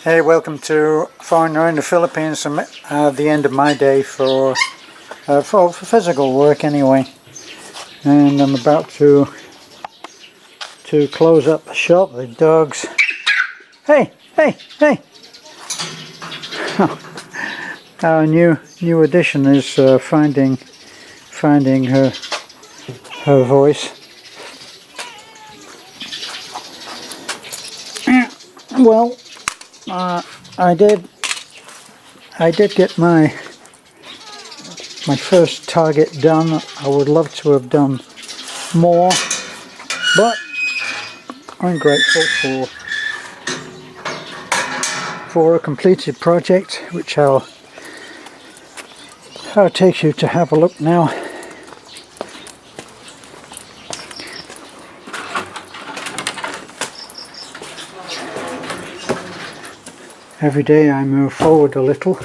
Hey, welcome to Foreigner in the Philippines. I'm at the end of my day for physical work anyway, and I'm about to close up the shop. The dogs. Hey! Our new addition is finding her voice. Well, I did get my first target done. I would love to have done more, but I'm grateful for a completed project, which I'll take you to have a look now. Every day I move forward a little.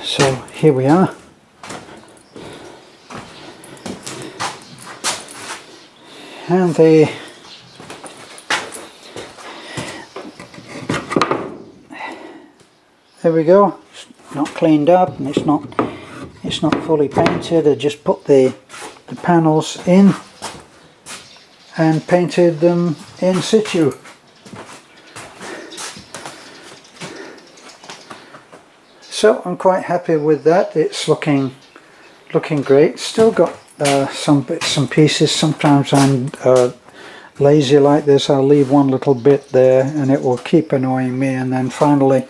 So here we are. And there we go. It's not cleaned up and it's not fully painted. I just put the panels in and painted them in situ. So I'm quite happy with that. It's looking great. Still got some bits and pieces. Sometimes I'm lazy like this. I'll leave one little bit there and it will keep annoying me, and then finally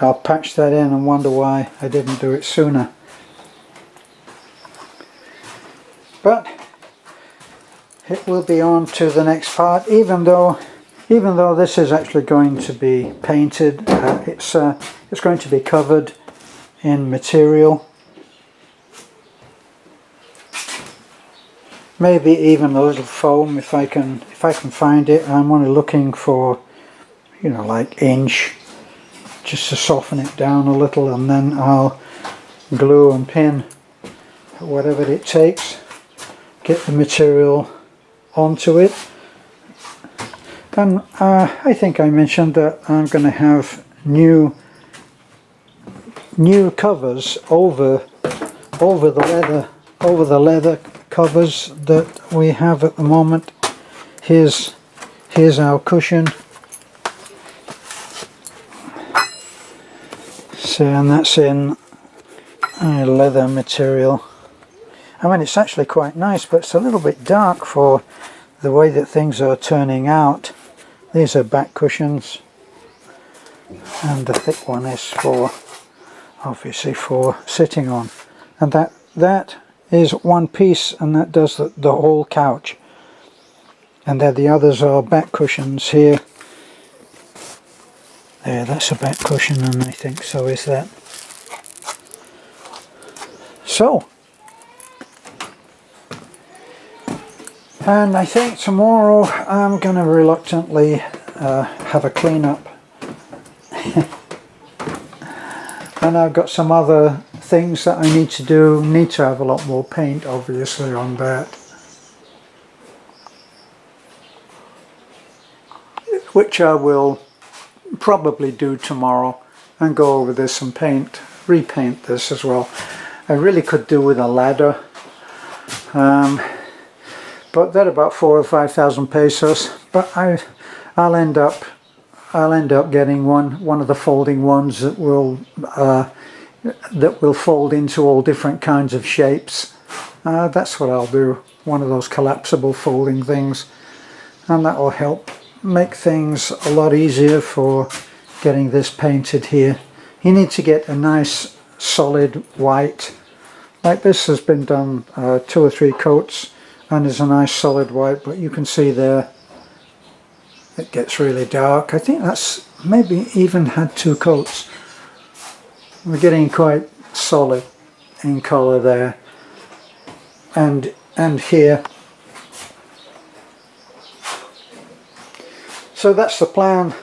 I'll patch that in and wonder why I didn't do it sooner. But it will be on to the next part. Even though this is actually going to be painted, it's going to be covered in material, maybe even a little foam if I can find it. I'm only looking for, like inch, just to soften it down a little, and then I'll glue and pin whatever it takes, get the material onto it. And I think I mentioned that I'm going to have new covers over the leather covers that we have at the moment. Here's our cushion. So, and that's in leather material. I mean, it's actually quite nice, but it's a little bit dark for the way that things are turning out. These are back cushions, and the thick one is obviously for sitting on, and that is one piece, and that does the whole couch. And then the others are back cushions here. There, that's a back cushion, and I think so is that. So, and I think tomorrow I'm going to reluctantly have a clean up. And I've got some other things that I need to do. Need to have a lot more paint, obviously, on that, which I will probably do tomorrow, and go over this and repaint this as well. I really could do with a ladder, but they're about 4,000 or 5,000 pesos. But I'll end up getting one of the folding ones that will fold into all different kinds of shapes. That's what I'll do. One of those collapsible folding things, and that will help make things a lot easier for getting this painted here. You need to get a nice solid white. Like this has been done 2 or 3 coats and is a nice solid white, but you can see there it gets really dark. I think that's maybe even had 2 coats. We're getting quite solid in colour there, and here. So that's the plan.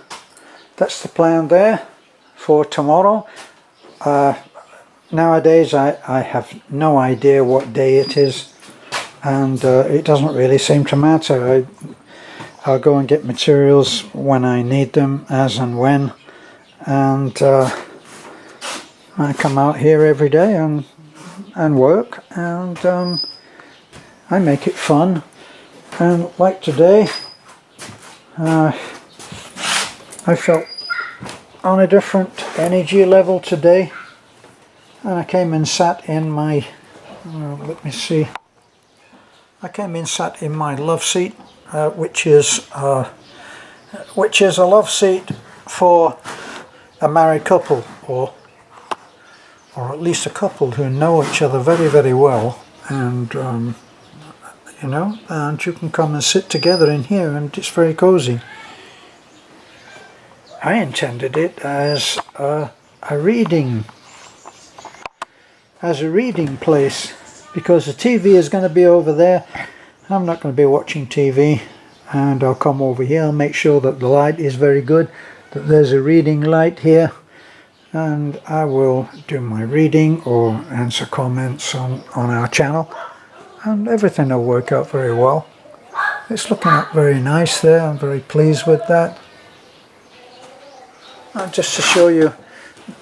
That's the plan there for tomorrow. Nowadays I have no idea what day it is, and it doesn't really seem to matter. I'll go and get materials when I need them, as and when, and I come out here every day and work, and I make it fun. And like today, I felt on a different energy level today, and I came and sat in my let me see, I came in sat in my love seat, which is a love seat for a married couple, or at least a couple who know each other very, very well, and you know, and you can come and sit together in here, and it's very cozy. I intended it as a reading place, because the TV is going to be over there. I'm not going to be watching TV, and I'll come over here and make sure that the light is very good, that there's a reading light here, and I will do my reading or answer comments on our channel, and everything will work out very well. It's looking up very nice there. I'm very pleased with that. And just to show you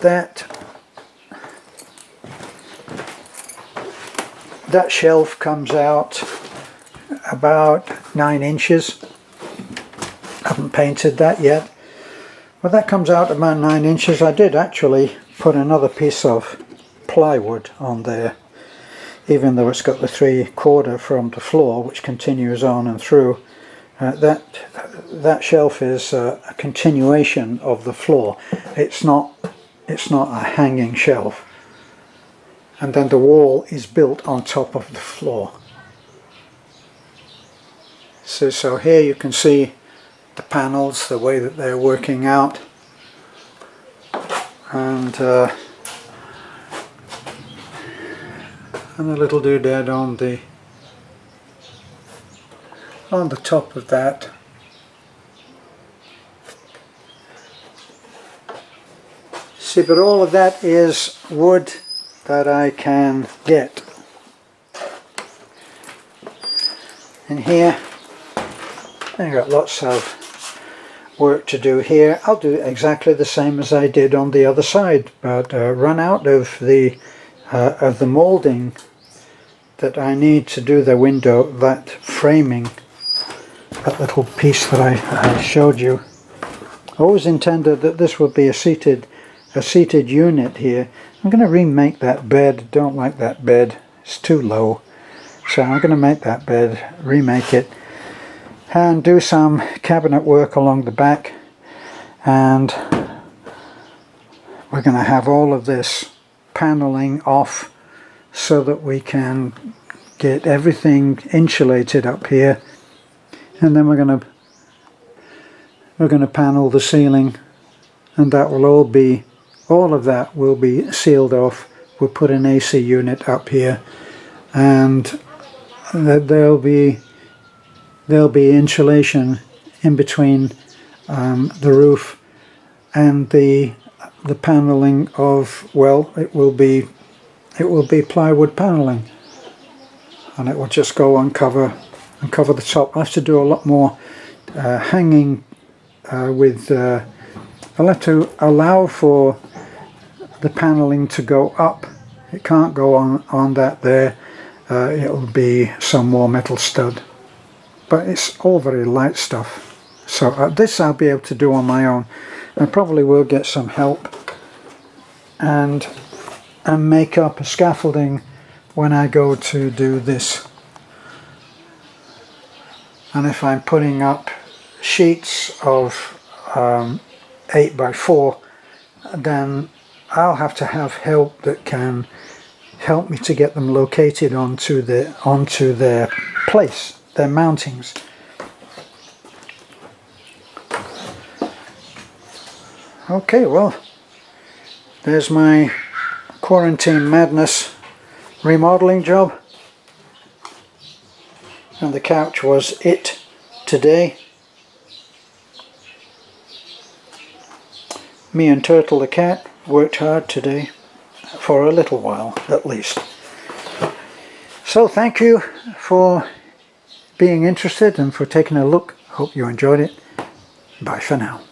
that shelf comes out about 9 inches. I haven't painted that yet, but that comes out about 9 inches. I did actually put another piece of plywood on there, even though it's got the 3/4 from the floor, which continues on and through. That shelf is a continuation of the floor. It's not a hanging shelf. And then the wall is built on top of the floor. So here you can see the panels, the way that they're working out, and a little doodad on the top of that. See, but all of that is wood that I can get. In here, I've got lots of work to do here. I'll do exactly the same as I did on the other side, but run out of the moulding that I need to do the window, that framing, that little piece that I showed you. I always intended that this would be a seated unit here. I'm going to remake that bed. Don't like that bed, it's too low, so I'm going to make that bed, remake it, and do some cabinet work along the back, and we're going to have all of this paneling off so that we can get everything insulated up here, and then we're going to panel the ceiling, and that will all of that will be sealed off. We'll put an AC unit up here, and there'll be insulation in between the roof and the paneling of, well, it will be plywood paneling, and it will just go and cover the top. I have to do a lot more hanging with I'll have to allow for the paneling to go up. It can't go on that there. It'll be some more metal stud, but it's all very light stuff. So this I'll be able to do on my own. I probably will get some help and make up a scaffolding when I go to do this. And if I'm putting up sheets of 8x4, then I'll have to have help that can help me to get them located onto their place, their mountings. Okay, well, there's my quarantine madness remodeling job, and the couch was it today. Me and Turtle the cat worked hard today, for a little while at least. So thank you for being interested and for taking a look. Hope you enjoyed it. Bye for now.